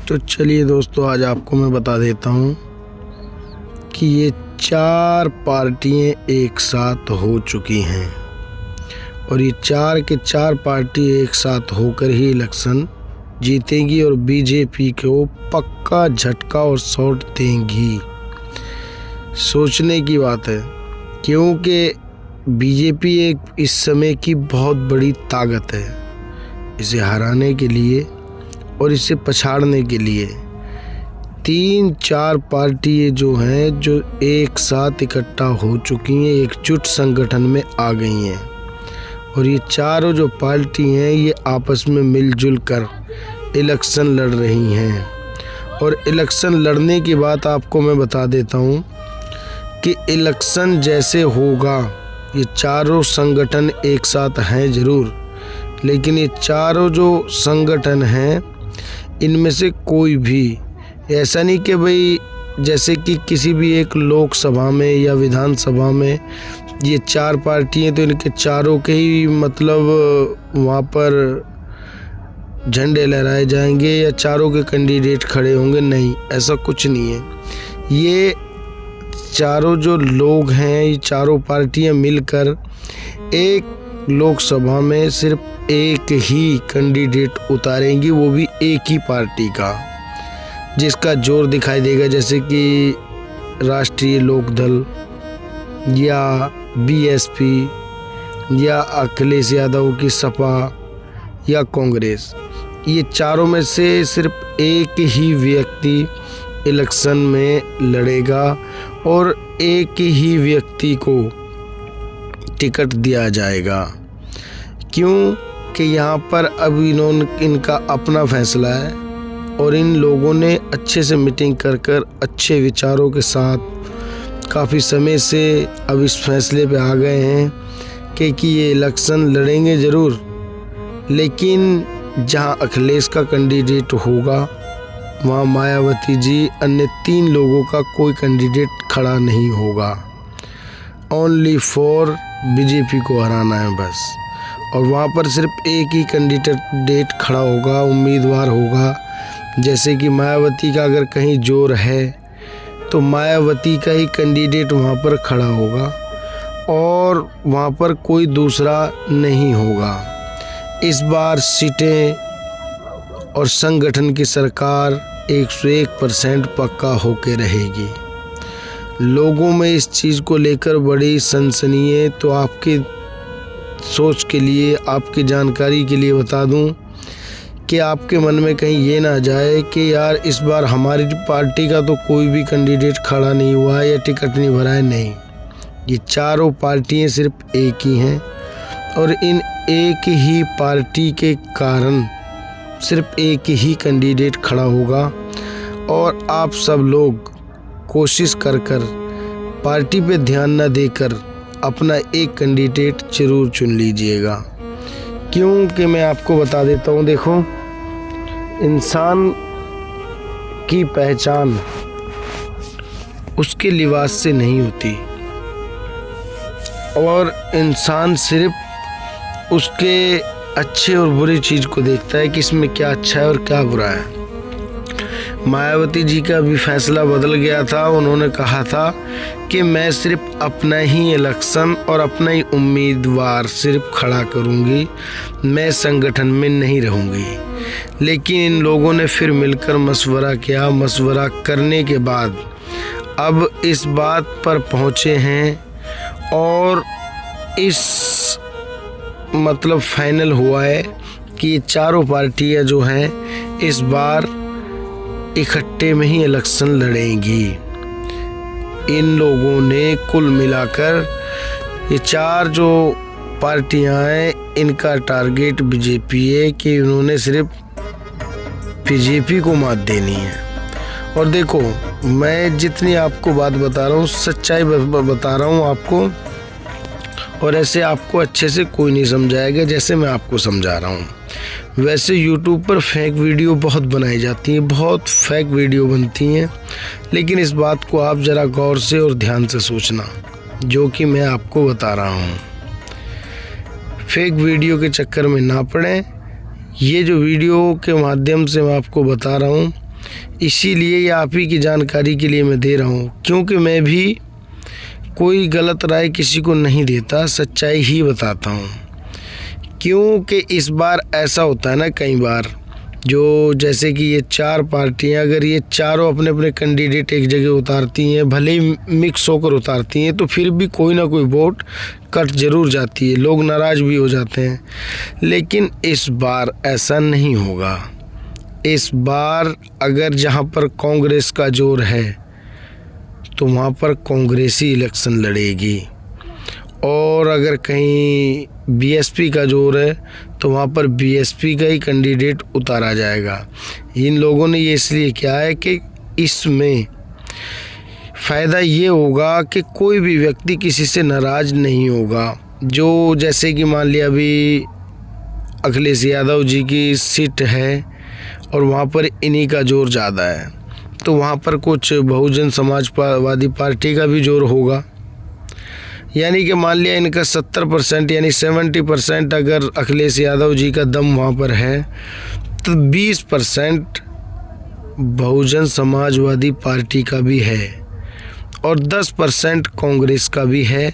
तो चलिए दोस्तों, आज आपको मैं बता देता हूँ कि ये 4 पार्टियां एक साथ हो चुकी हैं और ये 4 के 4 पार्टी एक साथ होकर ही इलेक्शन जीतेंगी और बीजेपी को पक्का झटका और शॉट देंगी। सोचने की बात है, क्योंकि बीजेपी एक इस समय की बहुत बड़ी ताकत है। इसे हराने के लिए और इसे पछाड़ने के लिए 3-4 पार्टियां जो हैं जो एक साथ इकट्ठा हो चुकी हैं, एकजुट संगठन में आ गई हैं और ये चारों जो पार्टी हैं ये आपस में मिलजुल कर इलेक्शन लड़ रही हैं। और इलेक्शन लड़ने की बात आपको मैं बता देता हूँ कि इलेक्शन जैसे होगा, ये चारों संगठन एक साथ हैं ज़रूर, लेकिन ये चारों जो संगठन हैं इनमें से कोई भी ऐसा नहीं कि भाई जैसे कि किसी भी एक लोकसभा में या विधानसभा में ये 4 पार्टियां तो इनके चारों के ही मतलब वहाँ पर झंडे लहराए जाएंगे या चारों के कैंडिडेट खड़े होंगे। नहीं, ऐसा कुछ नहीं है। ये चारों जो लोग हैं, ये चारों पार्टियां मिलकर एक लोकसभा में सिर्फ एक ही कैंडिडेट उतारेंगी, वो भी एक ही पार्टी का, जिसका जोर दिखाई देगा, जैसे कि राष्ट्रीय लोकदल या बीएसपी या अखिलेश यादव की सपा या कांग्रेस। ये चारों में से सिर्फ एक ही व्यक्ति इलेक्शन में लड़ेगा और एक ही व्यक्ति को टिकट दिया जाएगा। क्यों कि यहाँ पर अब इनका अपना फैसला है और इन लोगों ने अच्छे से मीटिंग कर अच्छे विचारों के साथ काफ़ी समय से अब इस फैसले पे आ गए हैं कि ये इलेक्शन लड़ेंगे ज़रूर, लेकिन जहाँ अखिलेश का कैंडिडेट होगा वहाँ मायावती जी अन्य 3 लोगों का कोई कैंडिडेट खड़ा नहीं होगा। ओनली फॉर बीजेपी को हराना है बस। और वहाँ पर सिर्फ एक ही कैंडिडेट खड़ा होगा, उम्मीदवार होगा। जैसे कि मायावती का अगर कहीं जोर है तो मायावती का ही कैंडिडेट वहाँ पर खड़ा होगा और वहाँ पर कोई दूसरा नहीं होगा। इस बार सीटें और संगठन की सरकार 101% पक्का होके रहेगी। लोगों में इस चीज़ को लेकर बड़ी सनसनी है। तो आपकी सोच के लिए, आपकी जानकारी के लिए बता दूं कि आपके मन में कहीं ये ना जाए कि यार इस बार हमारी पार्टी का तो कोई भी कैंडिडेट खड़ा नहीं हुआ है या टिकट नहीं भरा है। नहीं, ये चारों पार्टियां सिर्फ एक ही हैं और इन एक ही पार्टी के कारण सिर्फ एक ही कैंडिडेट खड़ा होगा और आप सब लोग कोशिश कर पार्टी पे ध्यान न देकर अपना एक कैंडिडेट जरूर चुन लीजिएगा। क्योंकि मैं आपको बता देता हूँ, देखो, इंसान की पहचान उसके लिबास से नहीं होती और इंसान सिर्फ उसके अच्छे और बुरी चीज़ को देखता है कि इसमें क्या अच्छा है और क्या बुरा है। मायावती जी का भी फैसला बदल गया था। उन्होंने कहा था कि मैं सिर्फ अपना ही इलेक्शन और अपना ही उम्मीदवार सिर्फ खड़ा करूंगी, मैं संगठन में नहीं रहूंगी। लेकिन इन लोगों ने फिर मिलकर मशवरा किया। मशवरा करने के बाद अब इस बात पर पहुंचे हैं और इस मतलब फाइनल हुआ है कि ये चारों पार्टियां जो हैं इस बार इकट्ठे में ही इलेक्शन लड़ेंगी। इन लोगों ने कुल मिलाकर ये 4 जो पार्टियां हैं इनका टारगेट बीजेपी है कि उन्होंने सिर्फ बीजेपी को मात देनी है। और देखो, मैं जितनी आपको बात बता रहा हूँ सच्चाई बता रहा हूँ आपको, और ऐसे आपको अच्छे से कोई नहीं समझाएगा जैसे मैं आपको समझा रहा हूँ। वैसे YouTube पर फेक वीडियो बहुत बनाई जाती हैं, बहुत फेक वीडियो बनती हैं, लेकिन इस बात को आप ज़रा गौर से और ध्यान से सोचना जो कि मैं आपको बता रहा हूँ। फेक वीडियो के चक्कर में ना पड़ें। ये जो वीडियो के माध्यम से मैं आपको बता रहा हूँ इसीलिए ये आप ही की जानकारी के लिए मैं दे रहा हूँ, क्योंकि मैं भी कोई गलत राय किसी को नहीं देता, सच्चाई ही बताता हूँ। क्योंकि इस बार ऐसा होता है ना, कई बार जो जैसे कि ये 4 पार्टियां, अगर ये चारों अपने अपने कैंडिडेट एक जगह उतारती हैं, भले ही मिक्स होकर उतारती हैं, तो फिर भी कोई ना कोई वोट कट जरूर जाती है, लोग नाराज़ भी हो जाते हैं। लेकिन इस बार ऐसा नहीं होगा। इस बार अगर जहां पर कांग्रेस का जोर है तो वहां पर कांग्रेस ही इलेक्शन लड़ेगी, और अगर कहीं बीएसपी का जोर है तो वहाँ पर बीएसपी का ही कैंडिडेट उतारा जाएगा। इन लोगों ने ये इसलिए किया है कि इसमें फ़ायदा ये होगा कि कोई भी व्यक्ति किसी से नाराज़ नहीं होगा। जो जैसे कि मान लिया अभी अखिलेश यादव जी की सीट है और वहाँ पर इन्हीं का जोर ज़्यादा है, तो वहाँ पर कुछ बहुजन समाजवादी पार्टी का भी जोर होगा। यानी कि मान लिया इनका 70% यानी 70% अगर अखिलेश यादव जी का दम वहाँ पर है, तो 20% बहुजन समाजवादी पार्टी का भी है और 10% कांग्रेस का भी है।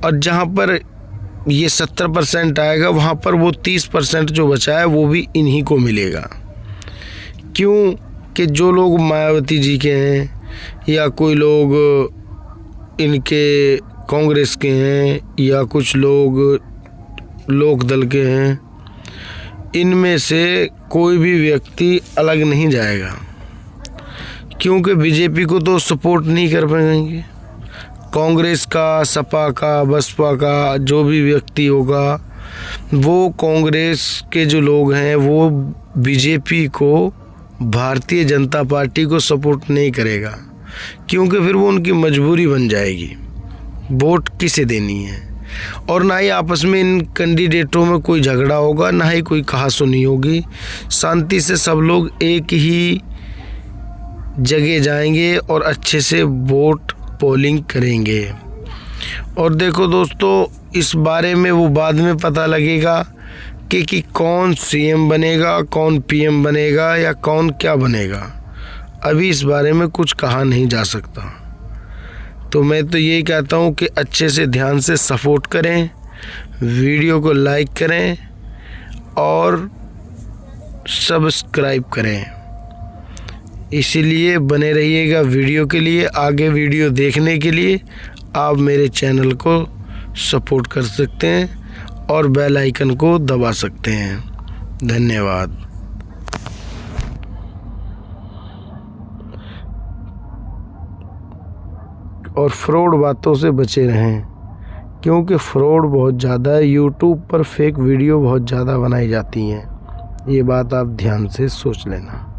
और जहाँ पर ये 70% आएगा, वहाँ पर वो 30% जो बचा है वो भी इन्हीं को मिलेगा। क्यों कि जो लोग मायावती जी के हैं या कोई लोग इनके कांग्रेस के हैं या कुछ लोग लोक दल के हैं, इनमें से कोई भी व्यक्ति अलग नहीं जाएगा, क्योंकि बीजेपी को तो सपोर्ट नहीं कर पाएंगे। कांग्रेस का, सपा का, बसपा का जो भी व्यक्ति होगा, वो कांग्रेस के जो लोग हैं वो बीजेपी को, भारतीय जनता पार्टी को सपोर्ट नहीं करेगा, क्योंकि फिर वो उनकी मजबूरी बन जाएगी। वोट किसे देनी है, और ना ही आपस में इन कैंडिडेटों में कोई झगड़ा होगा, ना ही कोई कहासुनी होगी। शांति से सब लोग एक ही जगह जाएंगे और अच्छे से वोट पोलिंग करेंगे। और देखो दोस्तों, इस बारे में वो बाद में पता लगेगा कि कौन सीएम बनेगा, कौन पीएम बनेगा या कौन क्या बनेगा। अभी इस बारे में कुछ कहा नहीं जा सकता। तो मैं तो यही कहता हूँ कि अच्छे से ध्यान से सपोर्ट करें, वीडियो को लाइक करें और सब्सक्राइब करें। इसीलिए बने रहिएगा वीडियो के लिए। आगे वीडियो देखने के लिए आप मेरे चैनल को सपोर्ट कर सकते हैं और बेल आइकन को दबा सकते हैं। धन्यवाद। और फ्रॉड बातों से बचे रहें, क्योंकि फ्रॉड बहुत ज़्यादा है। यूट्यूब पर फेक वीडियो बहुत ज़्यादा बनाई जाती हैं, ये बात आप ध्यान से सोच लेना।